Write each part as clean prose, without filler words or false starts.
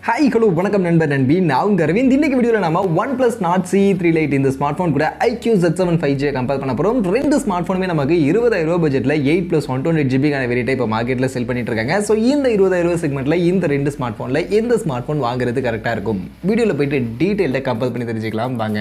Hi, hello, வணக்கம் நண்பர் நண்பி. நான் உங்க அரவிந்த். இன்னைக்கு வீடியோல நாம OnePlus Nord CE3 Lite இந்த ஸ்மார்ட்போன் கூட IQoo Z7 5G கம்பேர் பண்ண போறோம். ரெண்டு ஸ்மார்ட்போனுமே நமக்கு 20000 ரூபாய் பட்ஜெட்ல 8 + 128GB கான வேரியன்ட் இப்ப மார்க்கெட்ல செல் பண்ணிட்டு இருக்காங்க. சோ இந்த 20000 ரூபாய் செக்மென்ட்ல இந்த ரெண்டு ஸ்மார்ட்போன்ல எந்த ஸ்மார்ட்போன் வாங்குறது கரெக்ட்டா இருக்கும்? வீடியோல போயிட்டு டீடைலா கம்பேர் பண்ணி தெரிஞ்சுக்கலாம் வாங்க.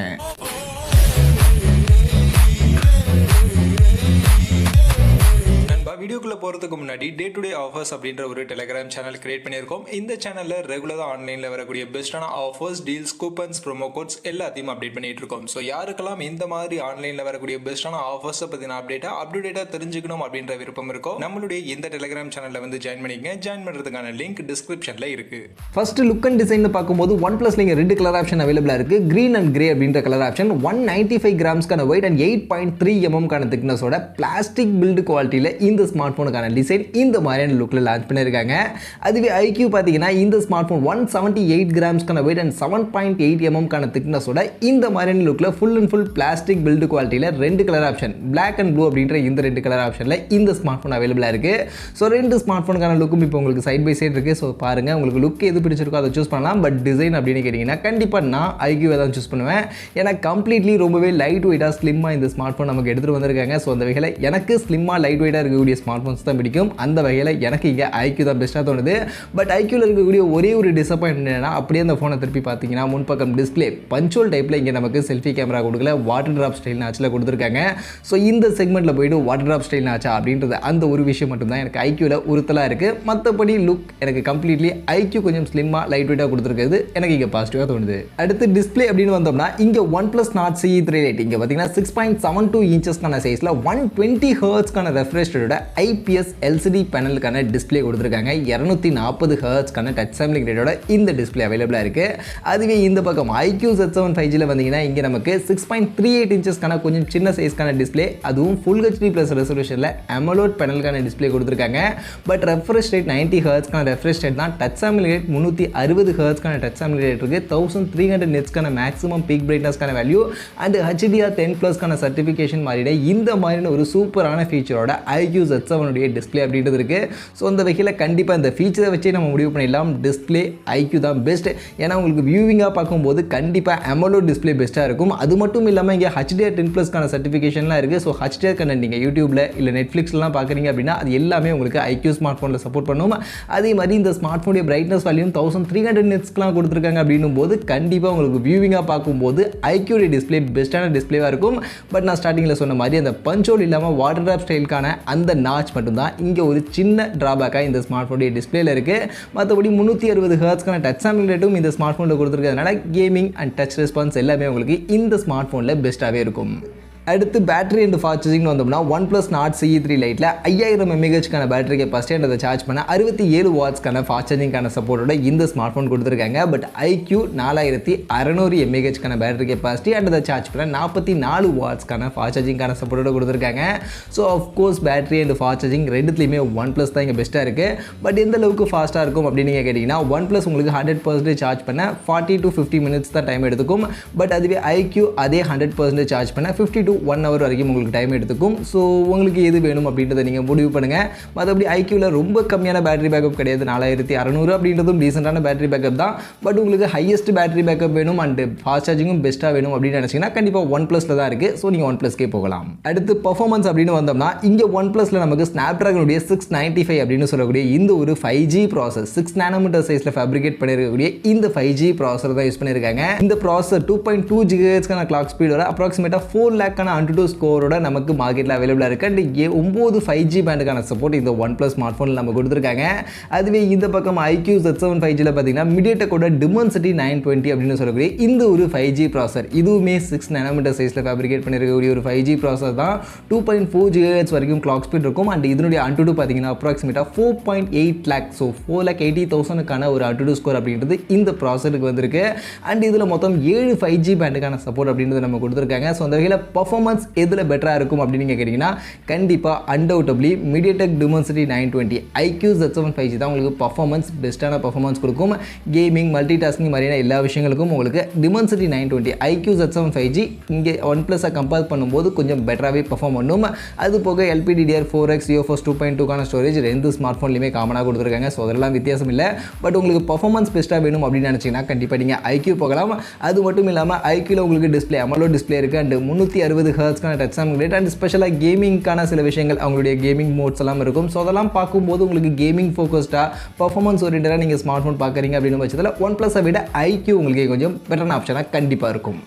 வீடியோக்குள்ள போறதுக்கு முன்னாடி டே டு டே ஆஃபர்ஸ் அப்படின்ற ஒரு டெலிகிராம் சேனல் கிரியேட் பண்ணியிருக்கோம். இந்த சேனல்ல ரெகுலரா ஆன்லைன்ல வரக்கூடிய பெஸ்டான offers, deals, coupons, promo quotes எல்லாத்தையும் அப்டேட் பண்ணிட்டு இருக்கோம். ஸோ யாருக்கெல்லாம் இந்த மாதிரி ஆன்லைன்ல வரக்கூடிய பெஸ்டான ஆஃபர்ஸை பத்தின அப்டேட்டா தெரிஞ்சுக்கணும் அப்படின்ற விருப்பம் இருக்கோ நம்மளுடைய இந்த டெலிகிராம் சேனல்ல வந்து ஜாயின் பண்ணிக்கங்க. ஜாயின் பண்றதுக்கான லிங்க் டிஸ்கிரிப்ஷன்ல இருக்கு. ஃபர்ஸ்ட் லுக் அண்ட் டிசைன் பார்க்கும்போது OnePlusல இங்க ரெண்டு கலர் ஆப்ஷன் அவைலபிளா இருக்கு. கிரீன் அண்ட் கிரே அப்படின்ற கலர் ஆப்ஷன் 195 கிராம்ஸ்க்கான வெயிட் அண்ட் 8.3 mm கான திக்னஸோட பிளாஸ்டிக் பில்ட் குவாலிட்டியில இந்த ஸ்மார்ட்போனுக்கான டிசைன் இந்த மாதிரியான லுக்ல லான்ச் பண்ணிருக்காங்க. அதுவே IQoo பாத்தீங்கன்னா இந்த ஸ்மார்ட்போன் 178 கிராம்ஸ்க்கான வெயிட் அண்ட் 7.8 mm கான திக்னஸோட இந்த மாதிரியான லுக்ல full and full plastic build குவாலிட்டியில ரெண்டு colour option Black and Blue அப்படின்ற இந்த ரெண்டு கலர் ஆப்ஷன்ல இந்த ஸ்மார்ட்போன் அவைலபிளா இருக்கு. ஸோ ரெண்டு ஸ்மார்ட்போனுக்கான லுக்கும் இப்போ உங்களுக்கு சைட் பை சைடு இருக்கு. ஸோ பாருங்க உங்களுக்கு லுக் எது பிடிச்சிருக்கோ அதை சூஸ் பண்ணலாம். பட் டிசைன் அப்படின்னு கேட்டீங்கன்னா கண்டிப்பா நான் IQoo தான் சூஸ் பண்ணுவேன். ஏன்னா கம்ப்ளீட்லி ரொம்பவே லைட் வெயிட்டா ஸ்லிம்மா இந்த ஸ்மார்ட்போன் நமக்கு எடுத்துட்டு வந்திருக்காங்க. ஸோ அந்த வகையில் எனக்கு ஸ்லிம்மா லைட் வெயிட்டா இருக்கக்கூடிய ஸ்மார்ட்போன்ஸ் தான் பிடிக்கும். அந்த வகையில் எனக்கு இங்கே IQoo தான் பெஸ்ட்டாக தோணுது. பட் IQooல இருக்கக்கூடிய ஒரே ஒரு டிசப்பாயின்மெண்ட் என்னன்னா அப்படியே அந்த ஃபோனை திருப்பி பார்த்தீங்கன்னா முன்பக்கம் டிஸ்பிளே பஞ்சோல் டைப்பில் இங்கே நமக்கு செல்ஃபி கேமரா கொடுக்கல, வாட்டர் ட்ராப் ஸ்டைல் நாச்சில் கொடுத்துருக்காங்க. ஸோ இந்த செக்மெண்ட்டில் போய்ட்டு வாட்டர் ட்ராப் ஸ்டைல் நாச்சா அப்படின்றது அந்த ஒரு விஷயம் மட்டும்தான் எனக்கு IQooல உறுத்தலாக இருக்குது. மற்றபடி லுக் எனக்கு கம்ப்ளீட்லி IQoo கொஞ்சம் ஸ்லிம்மாக லைட் வெயிட்டாக கொடுத்துருக்குது எனக்கு இங்கே பாசிட்டிவாக தோணுது. அடுத்து டிஸ்பிளே அப்படின்னு வந்தோம்னா இங்கே OnePlus Nord CE3 Lite இங்கே பார்த்தீங்கன்னா 6.72 இன்ச்சஸ்க்கான சைஸில் 120 ஹெர்ட்ஸ்க்கான ரெஃப்ரெஷ் ரேட்டோட IPS LCD பேனலுக்கான டிஸ்பிளே கொடுத்துருக்காங்க. 240 ஹெர்ட்ஸ்க்கான டச் சாம்பிளிங் ரேட்டோட இந்த டிஸ்பிளே அவைலபிளாக இருக்குது. அதுவே இந்த பக்கம் IQoo Z7 5Gல வந்தீங்கன்னா இங்கே நமக்கு 6.38 இன்ச்சஸ்க்கான கொஞ்சம் சின்ன சைஸ்க்கான டிஸ்பிளே, அதுவும் ஃபுல் HD ப்ளஸ் ரெசல்யூஷனில் AMOLED பேனலுக்கான டிஸ்பிளே கொடுத்துருக்காங்க. பட் ரெஃப்ரெஷ் ரேட் 90 ஹெர்ட்ஸ்க்கான ரெஃப்ரெஷ் ரேட் தான். டச் சாம்பிளிங் ரேட் 360 ஹெர்ட்ஸ்க்கான டச் சாம்பிளிங் ரேட் இருக்குது. 1300 நெட்ஸ்க்கான மேக்ஸிமம் பீக் பிரைட்னஸ்க்கான வேல்யூ அண்ட் HDR10+க்கான சர்டிஃபிகேஷன் மாதிரியே இந்த மாதிரியான ஒரு சூப்பரான ஃபீச்சரோட IQoo Z7 உடைய டிஸ்பிளே அப்படின்றது இருக்கு. ஸோ அந்த வகையில் கண்டிப்பாக இந்த ஃபீச்சரை வச்சே நம்ம முடிவு பண்ணிடலாம் டிஸ்பிளே IQoo தான் பெஸ்ட். ஏன்னா உங்களுக்கு வியூவிங்காக பார்க்கும்போது கண்டிப்பாக AMOLED டிஸ்பிளே பெஸ்ட்டாக இருக்கும். அது மட்டும் இல்லாமல் இங்கே HDR10+க்கான சர்டிஃபிகேஷன்லாம் இருக்குது. ஸோ HDR கண்டென்ட் நீங்கள் யூடியூப்பில் இல்லை நெட்ஃப்ளிக்ஸ்லாம் பார்க்குறீங்க அப்படின்னா அது எல்லாமே உங்களுக்கு IQoo ஸ்மார்ட் ஃபோனில் சப்போர்ட் பண்ணும். அதே மாதிரி இந்த ஸ்மார்ட் ஃபோனுடைய பிரைட்னஸ் வேல்யூ 1300 நெட்ஸ்க்குலாம் கொடுத்துருக்காங்க அப்படின்னும் போது கண்டிப்பாக உங்களுக்கு வியூவிங்காக பார்க்கும்போது IQoo டிஸ்பிளே பெஸ்ட்டான டிஸ்பிளேவாக இருக்கும். பட் நான் ஸ்டார்டிங்கில் சொன்ன மாதிரி அந்த பஞ்சோல் இல்லாமல் வாட்டர் ட்ராப் ஸ்டைலுக்கான அந்த நாச் மட்டும்தான் இங்கே ஒரு சின்ன டிராபேக்காக இந்த ஸ்மார்ட் ஃபோனுடைய டிஸ்பிளேல இருக்குது. மற்றபடி 360 ஹெர்ட்ஸ்க்கான டச் சாம்பிளிங் ரேட்டும் இந்த ஸ்மார்ட் ஃபோனில் கொடுத்துருக்கிறதுனால கேமிங் அண்ட் டச் ரெஸ்பான்ஸ் எல்லாமே உங்களுக்கு இந்த ஸ்மார்ட் ஃபோனில் பெஸ்ட்டாகவே இருக்கும். அடுத்து பேட்டரி அண்ட் ஃபாஸ்ட் சார்ஜிங் வந்தோம்னா OnePlus Nord CE3 Liteல 5000 mAh பேட்டரி கெப்பாசிட்டி அண்ட் அதை சார்ஜ் பண்ண 67 வாட்ஸ்க்கான ஃபாஸ்ட் சார்ஜிங்கான சப்போர்ட்டோட இந்த ஸ்மார்ட் ஃபோன் கொடுத்துருக்காங்க. But IQoo 4600 mAh battery capacity and அதை சார்ஜ் பண்ண 44 வாட்ஸ்க்கான ஃபாஸ்ட் சார்ஜிங்கான சப்போர்ட்டோட கொடுத்துருக்காங்க. So of course battery and fast charging ரெண்டுத்துலையுமே OnePlus தான் இங்கே பெஸ்ட்டாக இருக்குது. பட் எந்த அளவுக்கு ஃபாஸ்ட்டாக இருக்கும் அப்படின்னு நீங்கள் கேட்டிங்கன்னா OnePlus உங்களுக்கு 100% சார்ஜ் பண்ண 40 to 50 minutes தான் டைம் எடுத்துக்கும். பட் அதுவே IQoo அதே 100% சார்ஜ் பண்ண 50 to 1 hour வரைக்கும் உங்களுக்கு டைம் எடுத்துக்கும். ஸோ உங்களுக்கு எது வேணும் அப்படின்றத நீங்கள் முடிவு பண்ணுங்கள். மற்றபடி IQooல ரொம்ப கம்மியான பேட்டரி பேக்கப் கிடையாது. 4600 அப்படின்றதும் டீசெண்டான பேட்டரி பேக்கப் தான். பட் உங்களுக்கு ஹையஸ்ட் பேட்டரி பேக்கப் வேணும் அண்ட் ஃபாஸ்ட் சார்ஜிங்கும் பெஸ்ட்டாக வேணும் அப்படின்னு நினச்சிங்கன்னா கண்டிப்பாக OnePlusல தான் இருக்குது. ஸோ நீங்கள் OnePlusக்கே போகலாம். அடுத்து பர்ஃபார்மன்ஸ் அப்படின்னு வந்தோம்னா இங்கே OnePlusல நமக்கு Snapdragon 695 அப்படின்னு சொல்லக்கூடிய இந்த ஒரு 5G ப்ராசஸ் 6 nanometer சைஸில் ஃபேப்ரிகேட் பண்ணியிருக்கக்கூடிய இந்த 5G ப்ராசர் தான் யூஸ் பண்ணியிருக்காங்க. இந்த ப்ராசர் 2.2 GHz கிளாக் ஸ்பீடோட அப்ராக்சிமேட்டாக 4 lakh AnTuTu ஸ்கோரோட நமக்கு மார்க்கெட்டில் அவைலபிளாக இருக்குது. அண்ட் 9 5G பேண்டுக்கான சப்போர்ட் இந்த OnePlus ஸ்மார்ட் ஃபோனில் நம்ம கொடுத்துருக்காங்க. அதுவே இந்த பக்கம் IQoo Z7 5Gல பார்த்தீங்கன்னா MediaTekோட Dimensity 920 அப்படின்னு சொல்லக்கூடிய இந்த ஒரு 5G ப்ராசர் இதுவுமே 6 nanometer சைஸில் ஃபேப்ரிகேட் பண்ணியிருக்கக்கூடிய ஒரு 5G ப்ராசர் தான். 2.4 GHz வரைக்கும் கிளாக் ஸ்பீட் இருக்கும். அண்ட் இதனுடைய AnTuTu பார்த்தீங்கன்னா அப்ராக்சிமேட்டாக 4.8 lakh ஸோ 4,80,000க்கான ஒரு AnTuTu ஸ்கோர் அப்படின்றது இந்த ப்ராசருக்கு வந்திருக்கு. அண்ட் இதில் மொத்தம் 7 5G பேண்டுக்கான சப்போர்ட் அப்படின்றது நம்ம கொடுத்துருக்காங்க. ஸோ அந்த வகையில் பர்ஃபார்மன்ஸ் எதில் பெட்டராக இருக்கும் அப்படின்னு நீங்கள் கேட்டிங்கன்னா கண்டிப்பாக அன்டவுட்டபிளி MediaTek Dimensity 920 IQoo Z7 5G தான் உங்களுக்கு பர்ஃபார்மன்ஸ் பெஸ்ட்டான பர்ஃபார்மன்ஸ் கொடுக்கும். கேமிங் மல்டி டாஸ்கிங் மாதிரியான எல்லா விஷயங்களுக்கும் உங்களுக்கு Dimensity 920 IQoo Z7 5G இங்கே OnePlus கம்பேர் பண்ணும்போது கொஞ்சம் பெட்டராகவே பர்ஃபார்ம் பண்ணும். அது போக LPDDR4X UFS 2.2 ஸ்டோரேஜ் ரெண்டு ஸ்மார்ட் ஃபோன்லையுமே காமனாக கொடுத்துருக்காங்க. ஸோ அதெல்லாம் வித்தியாசம் இல்லை. பட் உங்களுக்கு பர்ஃபார்மன்ஸ் பெஸ்ட்டாக வேணும் அப்படின்னு நினச்சிங்கன்னா கண்டிப்பாக நீங்கள் IQoo போகலாம். அது மட்டும் இல்லாமல் IQooல உங்களுக்கு டிஸ்பிளே AMOLED டிஸ்பிளே இருக்குது அண்ட் 360 ஹெர்ட்ஸ்க்கான டச் சாம்பிள் அண்ட் ஸ்பெஷலாக கேமிங்கான சில விஷயங்கள் அவங்களுடைய கேமிங் மோட்ஸ் எல்லாம் இருக்கும். ஸோ அதெல்லாம் பார்க்கும்போது உங்களுக்கு கேமிங் ஃபோக்கஸ்டாக பர்ஃபார்மன்ஸ் ஓரியன்டாக நீங்கள் ஸ்மார்ட் ஃபோன் பார்க்குறீங்க அப்படின்னு பட்சத்தில் OnePlus விட IQoo உங்களுக்கு கொஞ்சம் பெட்டரான ஆப்ஷனாக கண்டிப்பாக இருக்கும்.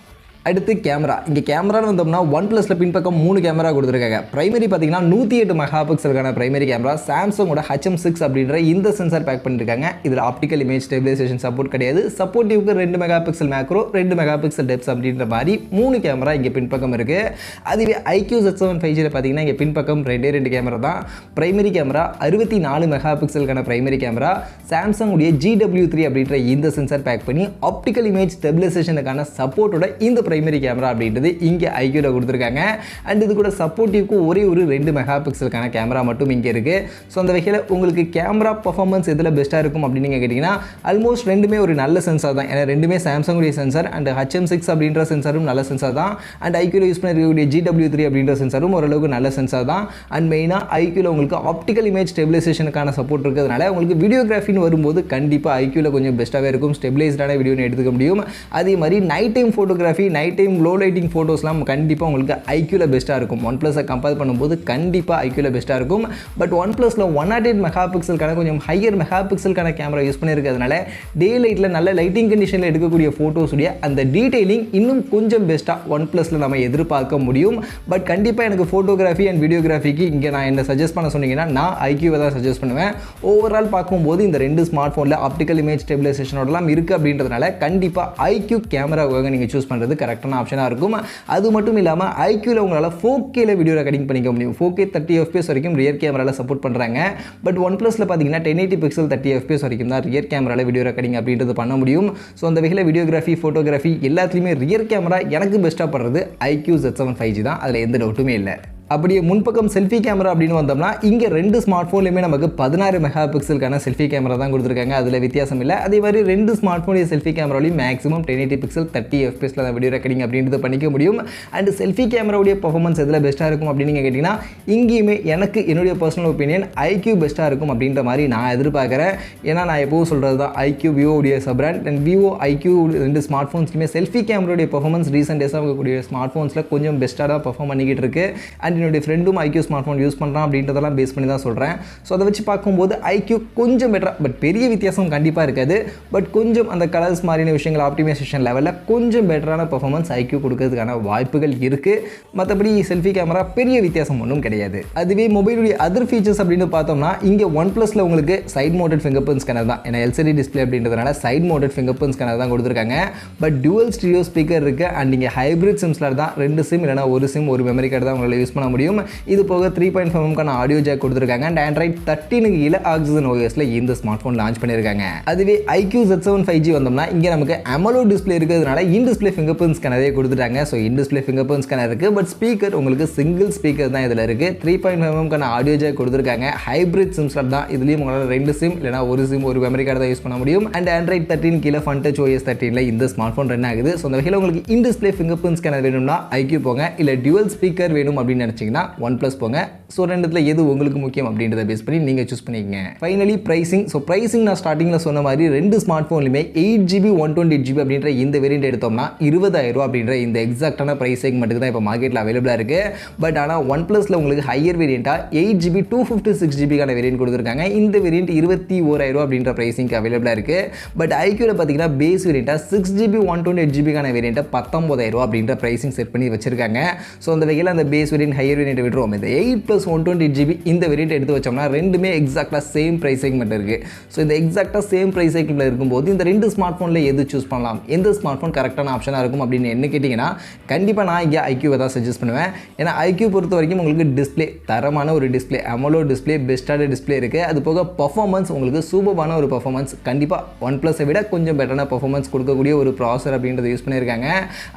அடுத்து கேமரா. இங்கே கேமரான்னு வந்தோம்னா OnePlusல பின்பக்கம் 3 கேமரா கொடுத்துருக்காங்க. பிரைமரி பார்த்தீங்கன்னா 108 மெகா பிக்சலுக்கான பிரைமரி கேமரா சாம்சங்கோட HM6 அப்படின்ற இந்த சென்சார் பேக் பண்ணியிருக்காங்க. இதில் ஆப்டிக்கல் இமேஜ் ஸ்டெபிலைசேஷன் சப்போர்ட் கிடையாது. சப்போர்ட்டிவ்க்கு 2 mega pixel macro 2 mega pixel debts அப்படின்ற மாதிரி 3 கேமரா இங்கே பின்பக்கம் இருக்குது. அதுவே IQoo Z7 5Gயில் பார்த்தீங்கன்னா இங்கே பின்பக்கம் 2 கேமரா தான். பிரைமரி கேமரா 64 மெகா பிக்சலுக்கான பிரைமரி கேமரா சாம்சங்குடைய GW3 அப்படின்ற இந்த சென்சார் பேக் பண்ணி ஆப்டிக்கல் இமேஜ் ஸ்டெபிலைசேஷனுக்கான சப்போர்ட்டோட இந்த பிரைமரி கேமரா அப்படின்றது இங்கே IQooல கொடுத்துருக்காங்க. அண்ட் இது கூட சப்போர்ட்டிவ்க்கு ஒரே ஒரு 2 மெகா பிக்சலுக்கான கேமரா மட்டும் இங்கே இருக்குது. ஸோ அந்த வகையில் உங்களுக்கு கேமரா பர்ஃபார்மன்ஸ் எதில் பெஸ்ட்டாக இருக்கும் அப்படின்னு நீங்கள் கேட்டிங்கன்னா ஆல்மோஸ்ட் ரெண்டுமே ஒரு நல்ல சென்சார் தான். ஏன்னா ரெண்டுமே சாம்சங்குடைய சென்சார் அண்ட் HM6 அப்படின்ற சென்சாரும் நல்ல சென்சார் தான். அண்ட் IQooல யூஸ் பண்ணிருக்கக்கூடிய GW3 அப்படின்ற சென்சாரும் ஓரளவுக்கு நல்ல சென்சார் தான். அண்ட் மெயினாக IQooல உங்களுக்கு ஆப்டிக்கல் இமேஜ் ஸ்டெபிலைசேஷனுக்கான சப்போர்ட் இருக்கிறதுனால உங்களுக்கு வீடியோகிராஃபின்னு வரும்போது கண்டிப்பாக IQooல கொஞ்சம் பெஸ்ட்டாகவே இருக்கும். ஸ்டெபிலைஸ்டான வீடியோன்னு எடுத்துக்க முடியும். அதே மாதிரி night time photography night time low lighting ஃபோட்டோஸ்லாம் கண்டிப்பாக உங்களுக்கு IQooல பெஸ்ட்டாக இருக்கும். OnePlusஸை கம்பேர் பண்ணும்போது கண்டிப்பாக IQooல பெஸ்ட்டாக இருக்கும். பட் OnePlusல 108 மெகா பிக்சலுக்கான கொஞ்சம் ஹையர் மெகா பிக்சலுக்கான கேமரா யூஸ் பண்ணியிருக்கிறதுனால டே லைட்டில் நல்ல லைட்டிங் கண்டிஷனில் எடுக்கக்கூடிய ஃபோட்டோஸுடைய அந்த டீடைலிங் இன்னும் கொஞ்சம் பெஸ்ட்டாக OnePlusல நம்ம எதிர்பார்க்க முடியும். பட் கண்டிப்பாக எனக்கு ஃபோட்டோகிராஃபி அண்ட் வீடியோகிராஃபிக்கு இங்கே நான் என்ன சஜஸ்ட் பண்ண சொன்னீங்கன்னா நான் IQooவை தான் சஜஸ்ட் பண்ணுவேன். ஓவரால் பார்க்கும்போது இந்த ரெண்டு ஸ்மார்ட் ஃபோனில் ஆப்டிக்கல் இமேஜ் ஸ்டெபிலைசேஷனோடலாம் இருக்குது அப்படின்றதுனால கண்டிப்பாக IQoo கேமராவாக நீங்கள் சூஸ் பண்ணுறது கரெக்டான ஆப்ஷனாக இருக்கும். அது மட்டும் இல்லாமல் IQooல உங்களால் 4Kல வீடியோ ரெக்கார்டிங் பண்ணிக்க முடியும். 4K 30 FPS வரைக்கும் ரியர் கேமராவில் சப்போர்ட் பண்ணுறாங்க. பட் OnePlusல பார்த்தீங்கன்னா 1080 பிக்சல் 30 FPS வரைக்கும் தான் ரியர் கேமராவில் வீடியோ ரெக்கார்டிங் அப்படின்றது பண்ண முடியும். ஸோ அந்த வகையில் வீடியோகிராஃபி ஃபோட்டோகிராஃபி எல்லாத்துலேயுமே ரியர் கேமரா எனக்கு பெஸ்ட்டாக படுறது IQoo Z7 5G தான். அதில் எந்த டவுட்டுமே இல்லை. அப்படியே முன்பக்கம் செல்ஃபி கேமரா அப்படின்னு வந்தோம்னா இங்கே ரெண்டு ஸ்மார்ட் ஃபோன்லையுமே நமக்கு 16 மெகா பிக்சலுக்கான செல்ஃபி கேமரா தான் கொடுத்துருக்காங்க. அதில் வித்தியாசம் இல்லை. அதே மாதிரி ரெண்டு ஸ்மார்ட் ஃபோனுடைய செல்ஃபி கேமராலையும் மேக்ஸிமம் 1080 பிக்சல் 30 FPSல தான் வீடியோ ரெக்கார்டிங் அப்படின்றது பண்ணிக்க முடியும். அண்ட் செல்ஃபி கேமராவுடைய பர்ஃபார்மன்ஸ் எதில் பெஸ்ட்டாக இருக்கும் அப்படின்னு நீங்கள் கேட்டிங்கன்னா இங்கேயுமே எனக்கு என்னுடைய பர்சனல் ஒப்பீனியன் IQoo பெஸ்ட்டாக இருக்கும் அப்படின்ற மாதிரி நான் எதிர்பார்க்குறேன். ஏன்னா நான் எப்போவும் சொல்கிறது தான் IQoo விவோடைய சப்ராண்ட் அண்ட் விவோ IQoo ரெண்டு ஸ்மார்ட் ஃபோன்ஸ்லையுமே செல்ஃபி கேமராவுடைய பர்ஃபார்மன்ஸ் ரீசெண்ட் டேஸாக இருக்கக்கூடிய ஸ்மார்ட் ஃபோன்ஸில் கொஞ்சம் பெஸ்ட்டாக தான் பர்ஃபார்ம் பண்ணிக்கிட்டு இருக்கு. அண்ட் என்னுடைய ஃப்ரெண்டும் IQoo ஸ்மார்ட் ஃபோன் யூஸ் பண்ணுறான் அப்படின்றதெல்லாம் பேஸ் பண்ணி தான் சொல்கிறேன். ஸோ அதை வச்சு பார்க்கும்போது IQoo கொஞ்சம் பெட்டராக பட் பெரிய வித்தியாசம் கண்டிப்பாக இருக்காது. பட் கொஞ்சம் அந்த கலர்ஸ் மாதிரியான விஷயங்கள் ஆப்டிமைசேஷன் லெவலில் கொஞ்சம் பெட்டரான பர்ஃபார்மன்ஸ் IQoo கொடுக்கறதுக்கான வாய்ப்புகள் இருக்குது. மற்றபடி செல்ஃபி கேமரா பெரிய வித்தியாசம் ஒன்றும் கிடையாது. அதுவே மொபைலுடைய அதர் ஃபீச்சர்ஸ் அப்படின்னு பார்த்தோம்னா இங்கே OnePlusல உங்களுக்கு side mounted finger print scanner தான். ஏன்னா LCD டிஸ்பிளே அப்படின்றதுனால side mounted finger print scanner தான் கொடுத்துருக்காங்க. பட் டுவல் ஸ்டீரியோ ஸ்பீக்கர் இருக்குது அண்ட் இங்கே ஹைப்ரிட் சிம்ஸில் தான் 2 சிம் இல்லைனா ஒரு சிம் ஒரு மெமரி கார்டு தான் உங்களால் யூஸ் பண்ண முடியும். இது போக 3.5mm ஆடியோ ஜாக் கொடுத்துருக்காங்க அண்ட் Android 13 கீழே Oxygen OSல இந்த ஸ்மார்ட் ஃபோன் லான்ச் பண்ணியிருக்காங்க. அதுவே IQoo Z7 5G வந்தோம்னா இங்கே நமக்கு AMOLED டிஸ்பிளே இருக்கிறதுனால இன் டிஸ்பிளே ஃபிங்கர் பிரிண்ட் ஸ்கேனரே கொடுத்துட்டாங்க. So in display finger print scanner இருக்குது. பட் ஸ்பீக்கர் உங்களுக்கு சிங்கிள் ஸ்பீக்கர் தான் இதில் இருக்குது. 3.5mm ஆடியோ ஜாக் கொடுத்துருக்காங்க. ஹைப்ரிட் சிம் ஸ்லாட் தான். இதுலேயும் உங்களால் 2 சிம் இல்லைனா ஒரு சிம் ஒரு மெமரி கார்டு தான் யூஸ் பண்ண முடியும். அண்ட் Android 13 கீழே FunTouch OS 13ல இந்த ஸ்மார்ட் ஃபோன் ரன் ஆகுது. ஸோ அந்த வகையில் உங்களுக்கு in display finger print scanner வேணும்னா IQoo போங்க. இல்லை டியூவல் ஸ்பீக்கர் வேணும் அப்படின்னு நினச்சிங்கன்னா OnePlus போங்க. ஸோ ரெண்டுத்தில் எது உங்களுக்கு முக்கியம் அப்படின்றத பேஸ் பண்ணி நீங்கள் சூஸ் பண்ணிக்கங்க. Finally pricing. ஸோ ப்ரைசிங் நான் ஸ்டார்டிங்கில் சொன்ன மாதிரி ரெண்டு ஸ்மார்ட் ஃபோன்லையுமே 8GB 128GB அப்படின்ற இந்த வேரியண்ட் எடுத்தோம்னா 20,000 அப்படின்ற இந்த எக்ஸாக்டான ப்ரைஸ் செக்மெண்ட்டுக்கு தான் இப்போ மார்க்கெட்டில் அவைலபிளாக இருக்குது. பட் ஆனால் OnePlusல உங்களுக்கு ஹையர் வேரியண்ட்டாக 8GB 256GBக்கான வேரியண்ட் கொடுத்துருக்காங்க. இந்த வேரியண்ட் 21,000 அப்படின்ற ப்ரைசிங்க்கு அவைலபிளாக இருக்குது. பட் IQooல பார்த்தீங்கன்னா பேஸ் வேரியண்ட்டாக 6GB 128GBக்கான வேரியண்ட்டை 19,000 அப்படின்ற ப்ரைசிங் செட் பண்ணி வச்சிருக்காங்க. ஸோ அந்த வகையில் அந்த base variant high higher variant விட்டுருவோம். இந்த 8+128GB இந்த வேரியன்ட் எடுத்து வச்சோம்னா ரெண்டுமே எக்ஸாக்டாக சேம் ப்ரைஸ் செக்மெண்ட் இருக்குது. ஸோ இந்த எக்ஸாக்டாக சேம் ப்ரைஸ் செக்மெண்ட்டில் இருக்கும்போது இந்த ரெண்டு ஸ்மார்ட் ஃபோனில் எது சூஸ் பண்ணலாம், எந்த ஸ்மார்ட் ஃபோன் கரெக்டான ஆப்ஷனாக இருக்கும் அப்படின்னு என்ன கேட்டிங்கன்னா கண்டிப்பாக நான் இங்கே IQoo தான் சஜஸ்ட் பண்ணுவேன். ஏன்னா IQoo பொறுத்த வரைக்கும் உங்களுக்கு டிஸ்பிளே தரமான ஒரு டிஸ்பிளே, AMOLED டிஸ்பிளே, பெஸ்ட்டான டிஸ்பிளே இருக்குது. அது போக பர்ஃபார்மன்ஸ் உங்களுக்கு சூப்பரான ஒரு பர்ஃபார்மன்ஸ், கண்டிப்பாக OnePlus விட கொஞ்சம் பெட்டரான பர்ஃபார்மன்ஸ் கொடுக்கக்கூடிய ஒரு ப்ராசர் அப்படின்றத யூஸ் பண்ணியிருக்காங்க.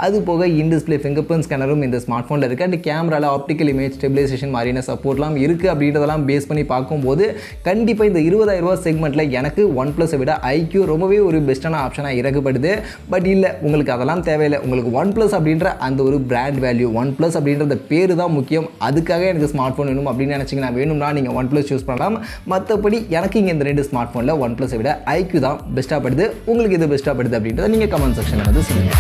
அது போக இன் டிஸ்பிளே ஃபிங்கர் பிரிண்ட் ஸ்கேனரும் இந்த ஸ்மார்ட் ஃபோனில் இருக்குது. அண்ட் கேமராவில் ஆப்டிக்கல் இமேஜ் ஸ்டெபிலைசேஷன் மாதிரியான சப்போர்ட்லாம் இருக்குது. அப்படின்றதெல்லாம் பேஸ் பண்ணி பார்க்கும்போது கண்டிப்பாக இந்த 20,000 செக்மெண்ட்டில் எனக்கு OnePlus விட IQoo ரொம்பவே ஒரு பெஸ்ட்டான ஆப்ஷனாக இறக்கப்படுது. பட் இல்லை, உங்களுக்கு அதெல்லாம் தேவையில்லை. உங்களுக்கு OnePlus அப்படின்ற அந்த ஒரு பிராண்ட் வேல்யூ, OnePlus அப்படின்ற அந்த பேர் தான் முக்கியம். அதுக்காக எனக்கு ஸ்மார்ட் ஃபோன் வேணும் அப்படின்னு நினச்சிங்கன்னா வேணும்னா நீங்கள் OnePlus சூஸ் பண்ணலாம். மற்றபடி எனக்கு இங்கே இந்த ரெண்டு ஸ்மார்ட் ஃபோனில் OnePlus விட IQoo தான் பெஸ்ட்டாக படுது. உங்களுக்கு இது பெஸ்ட்டாக படுது அப்படின்றத நீங்கள் கமெண்ட் செக்ஷனில் வந்து சொல்லுங்கள்.